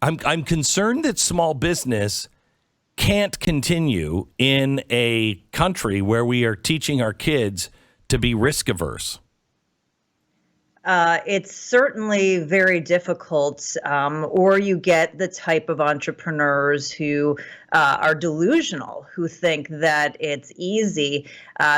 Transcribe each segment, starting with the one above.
I'm concerned that small business can't continue in a country where we are teaching our kids to be risk averse. It's certainly very difficult, or you get the type of entrepreneurs who are delusional, who think that it's easy.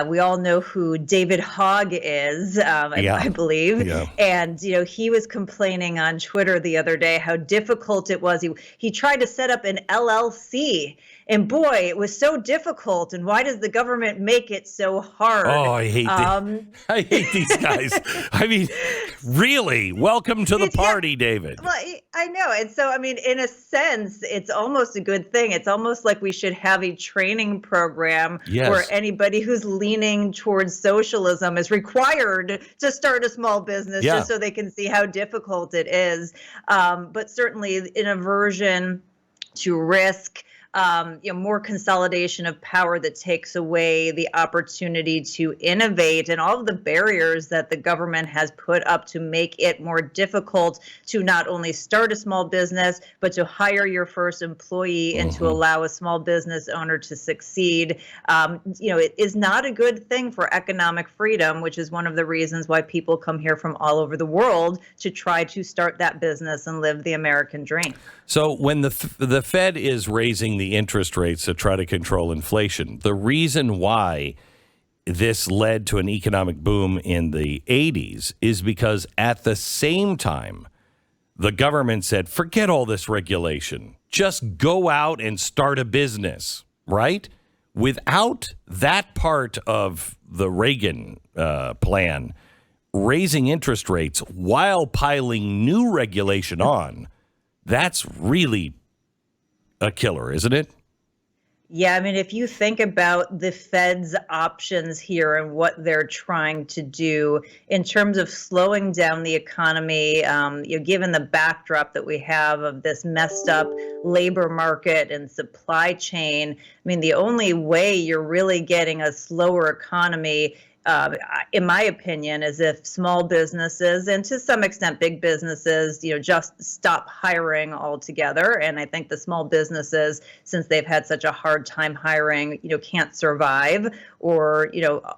We all know who David Hogg is, I believe. Yeah. And, he was complaining on Twitter the other day how difficult it was. He tried to set up an LLC. And boy, it was so difficult. And why does the government make it so hard? Oh, I hate these guys. I mean, really, welcome to the party, David. Well, I know. And so, in a sense, it's almost a good thing. It's almost like we should have a training program where anybody who's leaning towards socialism is required to start a small business just so they can see how difficult it is. But certainly an aversion to risk, more consolidation of power that takes away the opportunity to innovate, and all of the barriers that the government has put up to make it more difficult to not only start a small business, but to hire your first employee and to allow a small business owner to succeed. It is not a good thing for economic freedom, which is one of the reasons why people come here from all over the world to try to start that business and live the American dream. So when the Fed is raising the interest rates to try to control inflation, the reason why this led to an economic boom in the 80s is because at the same time, the government said, forget all this regulation. Just go out and start a business, right? Without that part of the Reagan plan, raising interest rates while piling new regulation on, that's really a killer, isn't it? Yeah, if you think about the Fed's options here and what they're trying to do in terms of slowing down the economy, given the backdrop that we have of this messed up labor market and supply chain, the only way you're really getting a slower economy, in my opinion, is if small businesses and to some extent big businesses, just stop hiring altogether. And I think the small businesses, since they've had such a hard time hiring, can't survive, or,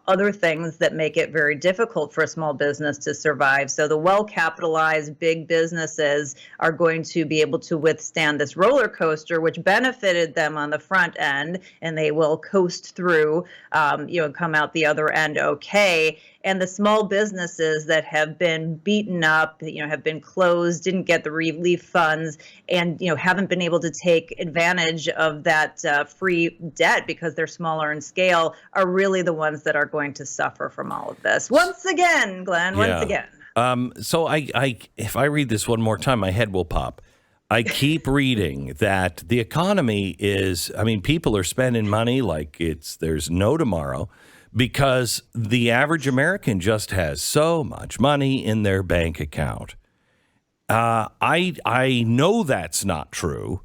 other things that make it very difficult for a small business to survive. So the well-capitalized big businesses are going to be able to withstand this roller coaster, which benefited them on the front end, and they will coast through, come out the other end okay. And the small businesses that have been beaten up, have been closed, didn't get the relief funds, and, haven't been able to take advantage of that free debt because they're smaller in scale, are really the ones that are going to suffer from all of this. Once again, Glenn, once again. So if I read this one more time, my head will pop. I keep reading that the economy is, people are spending money like there's no tomorrow, because the average American just has so much money in their bank account. I know that's not true.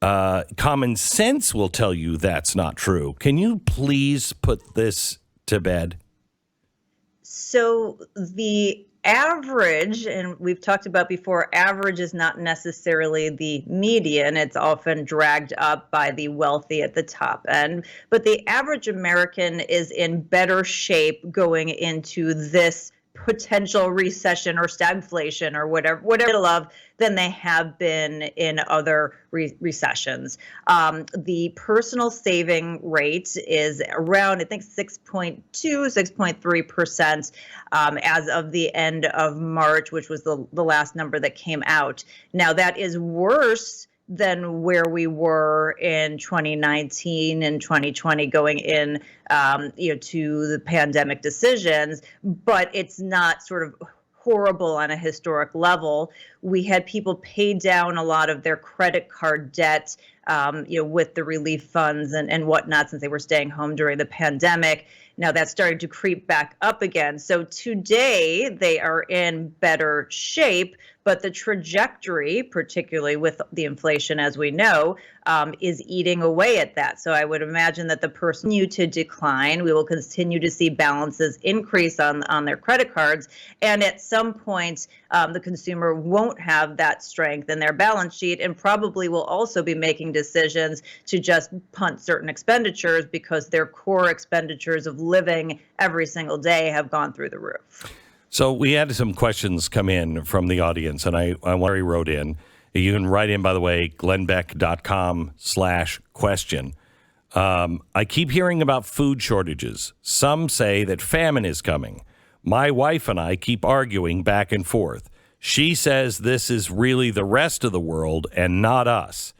Common sense will tell you that's not true. Can you please put this to bed? So the average, and we've talked about before, average is not necessarily the median. It's often dragged up by the wealthy at the top end. But the average American is in better shape going into this potential recession or stagflation or whatever of than they have been in other recessions. The personal saving rate is around, I think, 6.2, 6.3% as of the end of March, which was the last number that came out. Now, that is worse than where we were in 2019 and 2020 going in, to the pandemic decisions, but it's not sort of horrible on a historic level. We had people pay down a lot of their credit card debt, with the relief funds and whatnot, since they were staying home during the pandemic. Now that's starting to creep back up again. So today they are in better shape, but the trajectory, particularly with the inflation, as we know, is eating away at that. So I would imagine that the person continue to decline. We will continue to see balances increase on their credit cards. And at some point, the consumer won't have that strength in their balance sheet and probably will also be making decisions to just punt certain expenditures because their core expenditures of living every single day have gone through the roof. So we had some questions come in from the audience, and I wrote in. You can write in, by the way, glennbeck.com/question. I keep hearing about food shortages. Some say that famine is coming. My wife and I keep arguing back and forth. She says this is really the rest of the world and not us.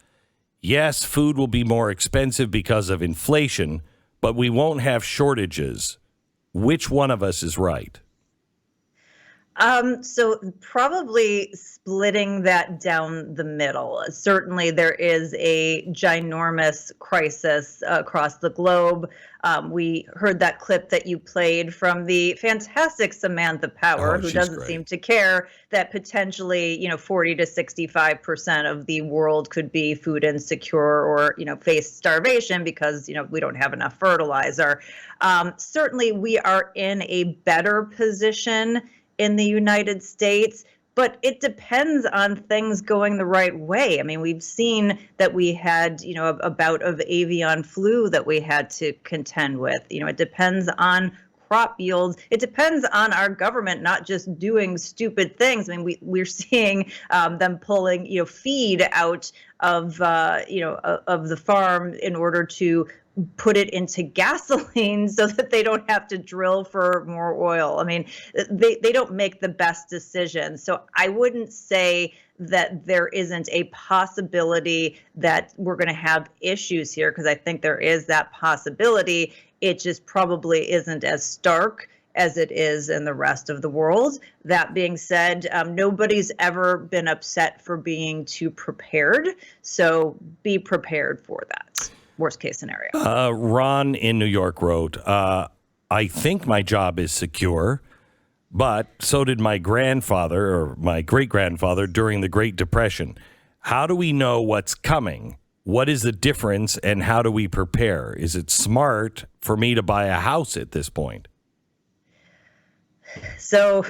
Yes, food will be more expensive because of inflation, but we won't have shortages. Which one of us is right? So probably splitting that down the middle. Certainly there is a ginormous crisis across the globe. We heard that clip that you played from the fantastic Samantha Power, who doesn't seem to care that potentially, 40 to 65% of the world could be food insecure or, face starvation because, we don't have enough fertilizer. Certainly we are in a better position in the United States, but it depends on things going the right way. I mean, we've seen that we had, a bout of avian flu that we had to contend with. It depends on crop yields. It depends on our government not just doing stupid things. I mean, we're seeing them pulling, feed out of, of the farm in order to put it into gasoline so that they don't have to drill for more oil. I mean, they don't make the best decisions. So I wouldn't say that there isn't a possibility that we're going to have issues here, because I think there is that possibility. It just probably isn't as stark as it is in the rest of the world. That being said, nobody's ever been upset for being too prepared. So be prepared for that. Worst case scenario. Ron in New York wrote, I think my job is secure, but so did my grandfather or my great-grandfather during the Great Depression. How do we know what's coming? What is the difference and how do we prepare? Is it smart for me to buy a house at this point? So,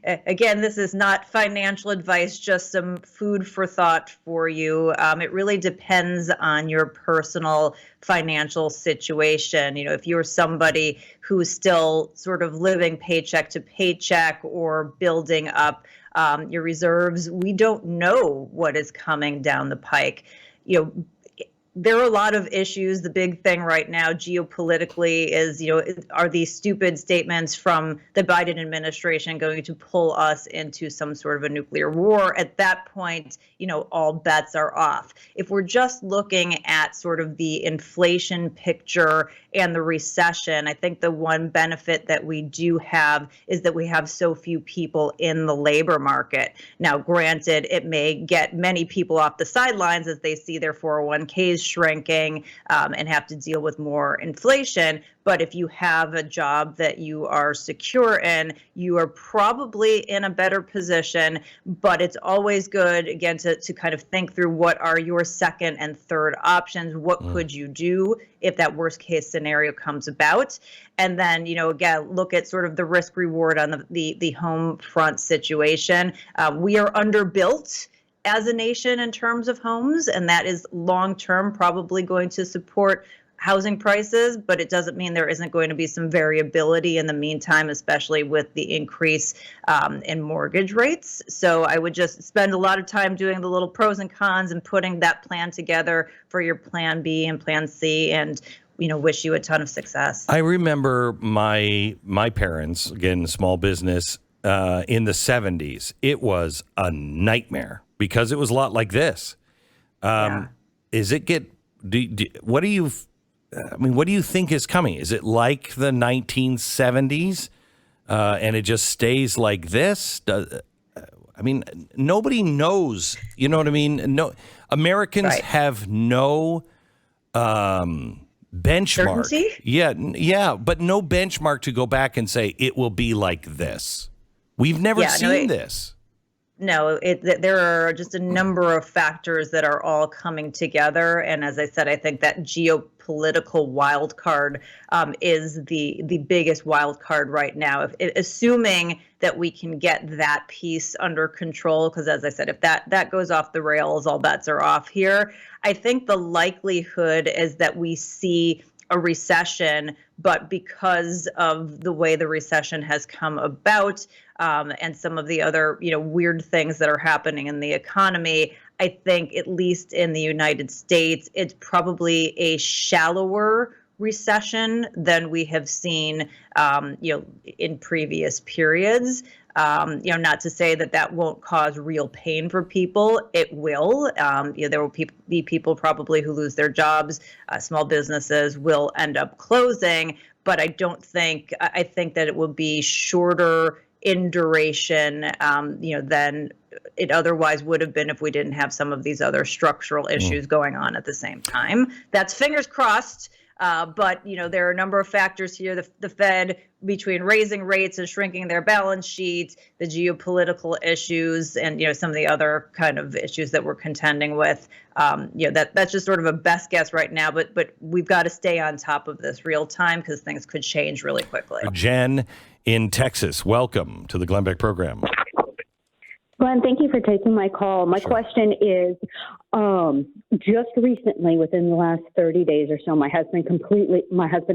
again, this is not financial advice, just some food for thought for you. It really depends on your personal financial situation. If you're somebody who's still sort of living paycheck to paycheck or building up your reserves, we don't know what is coming down the pike. There are a lot of issues. The big thing right now geopolitically is, are these stupid statements from the Biden administration going to pull us into some sort of a nuclear war? At that point, all bets are off. If we're just looking at sort of the inflation picture and the recession, I think the one benefit that we do have is that we have so few people in the labor market. Now, granted, it may get many people off the sidelines as they see their 401ks shrinking and have to deal with more inflation. But if you have a job that you are secure in, you are probably in a better position. But it's always good, again, to kind of think through what are your second and third options. What could you do if that worst case scenario comes about? And then, again, look at sort of the risk reward on the home front situation. We are underbuilt as a nation in terms of homes, and that is long term probably going to support housing prices, but it doesn't mean there isn't going to be some variability in the meantime, especially with the increase in mortgage rates. So I would just spend a lot of time doing the little pros and cons and putting that plan together for your plan B and plan C, and wish you a ton of success. I remember my parents, again, small business, in the 70s. It was a nightmare because it was a lot like this. Is it what do you think is coming? Is it like the 1970s and it just stays like this? Nobody knows. You know what I mean? No, Americans have no benchmark. Certainty? Yeah, but no benchmark to go back and say it will be like this. We've never seen this. No, there are just a number of factors that are all coming together. And as I said, I think that geopolitical wild card is the biggest wild card right now. Assuming that we can get that piece under control, because as I said, if that goes off the rails, all bets are off here. I think the likelihood is that we see a recession, but because of the way the recession has come about and some of the other weird things that are happening in the economy, I think at least in the United States, it's probably a shallower recession than we have seen in previous periods. Not to say that won't cause real pain for people. It will. There will be people probably who lose their jobs. Small businesses will end up closing, but I think that it will be shorter in duration, than it otherwise would have been if we didn't have some of these other structural issues going on at the same time. That's fingers crossed. But there are a number of factors here. The Fed, between raising rates and shrinking their balance sheet, the geopolitical issues, and some of the other kind of issues that we're contending with. That's just sort of a best guess right now. But we've got to stay on top of this real time because things could change really quickly. Jen in Texas, welcome to the Glenn Beck program. Glenn, thank you for taking my call. My question is, just recently, within the last 30 days or so, my husband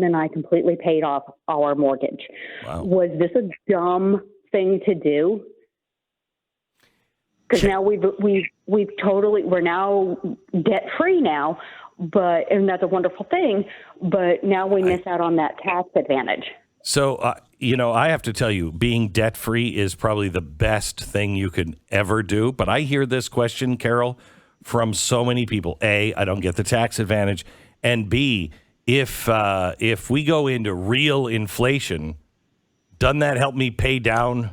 and I completely paid off our mortgage. Wow. Was this a dumb thing to do? Because now we're now debt free now, and that's a wonderful thing. But now we miss out on that tax advantage. So, I have to tell you, being debt-free is probably the best thing you could ever do. But I hear this question, Carol, from so many people. A, I don't get the tax advantage. And B, if we go into real inflation, doesn't that help me pay down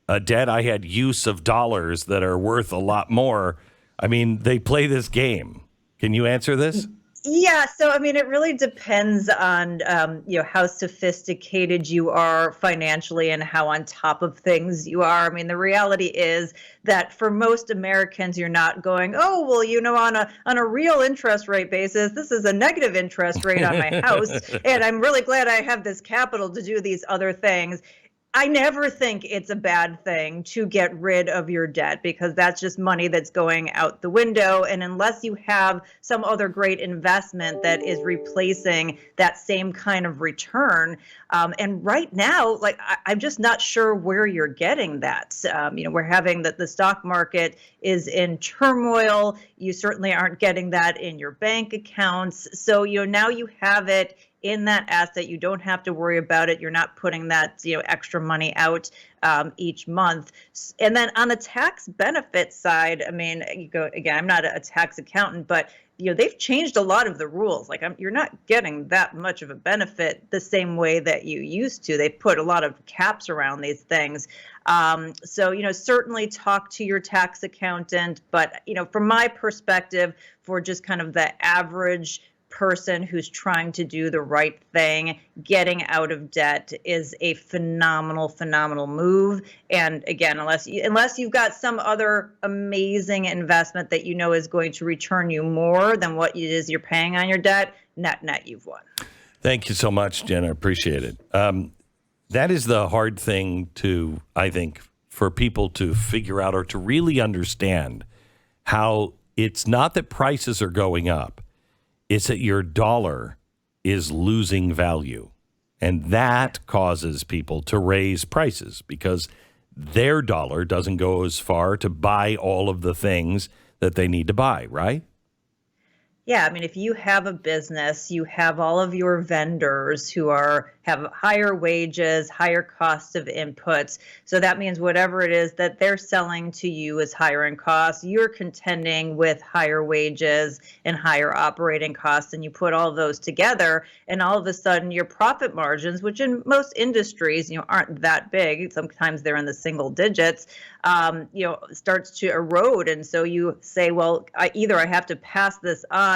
a debt? I had use of dollars that are worth a lot more. I mean, they play this game. Can you answer this? Yeah, so I mean, it really depends on how sophisticated you are financially and how on top of things you are. I mean, the reality is that for most Americans, you're not going, oh, well, on a real interest rate basis, this is a negative interest rate on my house, and I'm really glad I have this capital to do these other things. I never think it's a bad thing to get rid of your debt because that's just money that's going out the window. And unless you have some other great investment that is replacing that same kind of return, and right now, I'm just not sure where you're getting that. We're having the stock market is in turmoil. You certainly aren't getting that in your bank accounts. So, now you have it in that asset. You don't have to worry about it. You're not putting that extra money out each month. And then on the tax benefit side, I mean, I'm not a tax accountant, but they've changed a lot of the rules. You're not getting that much of a benefit the same way that you used to. They put a lot of caps around these things. So certainly talk to your tax accountant. But from my perspective, for just kind of the average person who's trying to do the right thing, getting out of debt is a phenomenal move. And again, unless you've got some other amazing investment that is going to return you more than what it is you're paying on your debt, net you've won. Thank you so much, Jen. I appreciate it. That is the hard thing I think, for people to figure out or to really understand how it's not that prices are going up. It's that your dollar is losing value. And that causes people to raise prices because their dollar doesn't go as far to buy all of the things that they need to buy, right? Yeah, I mean, if you have a business, you have all of your vendors who have higher wages, higher cost of inputs. So that means whatever it is that they're selling to you is higher in cost. You're contending with higher wages and higher operating costs, and you put all of those together, and all of a sudden your profit margins, which in most industries, aren't that big. Sometimes they're in the single digits. Starts to erode. And so you say, well, I have to pass this on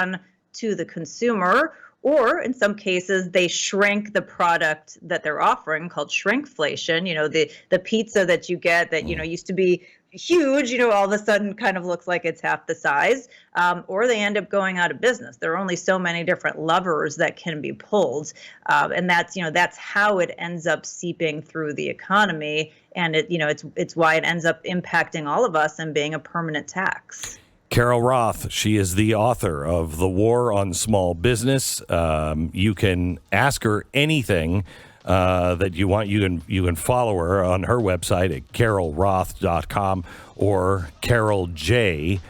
to the consumer, or in some cases, they shrink the product that they're offering, called shrinkflation. The pizza that you get that, used to be huge, all of a sudden kind of looks like it's half the size, or they end up going out of business. There are only so many different levers that can be pulled, and that's how it ends up seeping through the economy, and it's why it ends up impacting all of us and being a permanent tax. Carol Roth, she is the author of The War on Small Business. You can ask her anything that you want. You can follow her on her website at carolroth.com or Carol J.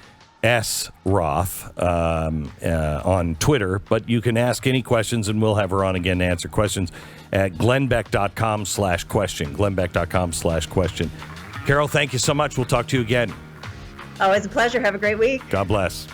S. Roth on Twitter. But you can ask any questions, and we'll have her on again to answer questions at glennbeck.com/question. glennbeck.com/question. Carol, thank you so much. We'll talk to you again. Always a pleasure. Have a great week. God bless.